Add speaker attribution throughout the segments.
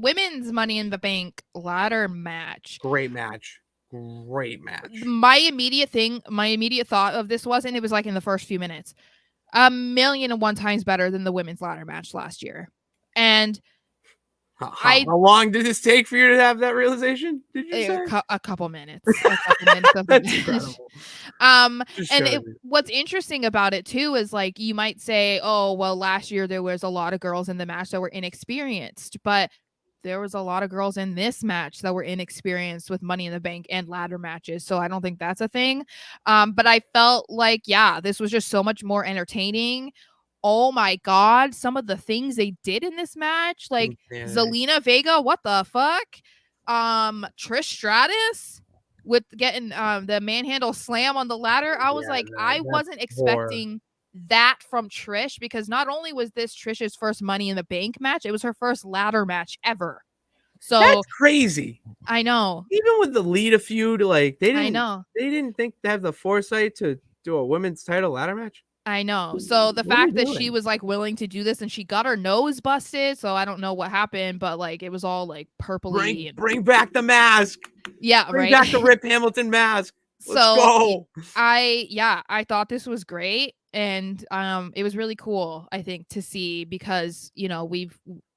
Speaker 1: women's Money in the Bank ladder match.
Speaker 2: Great match. Great match.
Speaker 1: My immediate thought of this was, and it was like in the first few minutes, 1,000,001 times better than the women's ladder match last year. And
Speaker 2: how long did this take for you to have that realization? Did you say
Speaker 1: a couple minutes? A couple minutes of
Speaker 2: That's incredible.
Speaker 1: What's interesting about it too is like you might say, oh well, last year there was a lot of girls in the match that were inexperienced, but there was a lot of girls in this match that were inexperienced with Money in the Bank and ladder matches. So I don't think that's a thing. But I felt like, yeah, this was just so much more entertaining. Oh my God, some of the things they did in this match, like Zelina Vega, what the fuck? Trish Stratus with getting the manhandle slam on the ladder. I was I wasn't expecting that from Trish, because not only was this Trish's first Money in the Bank match, it was her first ladder match ever. So
Speaker 2: that's crazy.
Speaker 1: I know.
Speaker 2: Even with the Lita feud, like they didn't think to have the foresight to do a women's title ladder match.
Speaker 1: I know. So the fact that she was like willing to do this, and she got her nose busted, so I don't know what happened, but like it was all like purpley.
Speaker 2: Bring back the mask.
Speaker 1: Yeah,
Speaker 2: bring back the Rip Hamilton mask. Let's go.
Speaker 1: I thought this was great, and it was really cool, I think, to see, because you know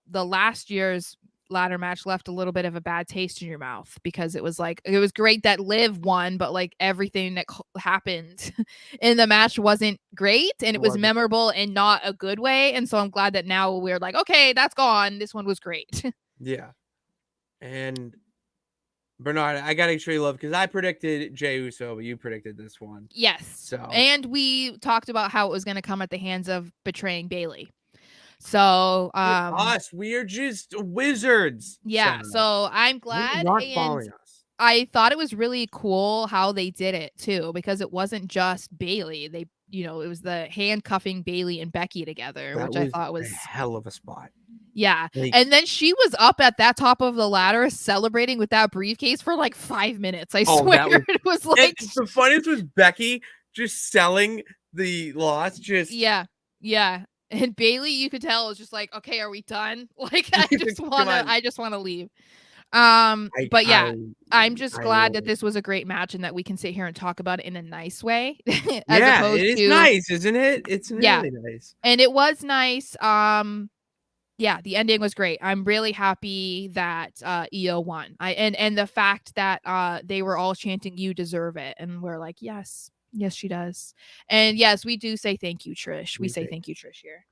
Speaker 1: the last year's ladder match left a little bit of a bad taste in your mouth, because it was great that Liv won, but like everything that happened in the match wasn't great, and it was memorable in not a good way. And so I'm glad that now we're like, okay, that's gone. This one was great.
Speaker 2: Yeah. And Bernard, I gotta show you love, because I predicted Jey Uso, but you predicted this one.
Speaker 1: Yes.
Speaker 2: So,
Speaker 1: and we talked about how it was going to come at the hands of betraying Bayley. So
Speaker 2: we are just wizards.
Speaker 1: Yeah, so I'm glad.
Speaker 2: Not following us.
Speaker 1: I thought it was really cool how they did it too, because it wasn't just Bayley. They, it was the handcuffing Bayley and Becky together, which I thought was
Speaker 2: a hell of a spot.
Speaker 1: Yeah. And then she was up at that top of the ladder celebrating with that briefcase for like 5 minutes. I swear. It was like
Speaker 2: the funniest was Becky just selling the loss.
Speaker 1: Yeah. And Bayley, you could tell, was just like, okay, are we done? Like, I just want to leave. But yeah, I'm just glad that this was a great match, and that we can sit here and talk about it in a nice way.
Speaker 2: It is nice, isn't it? It's really nice.
Speaker 1: And it was nice. Yeah, the ending was great. I'm really happy that Io won. And the fact that they were all chanting, "You deserve it," and we're like, yes, she does. And yes, we do say thank you, Trish. We say thank you, Trish, here.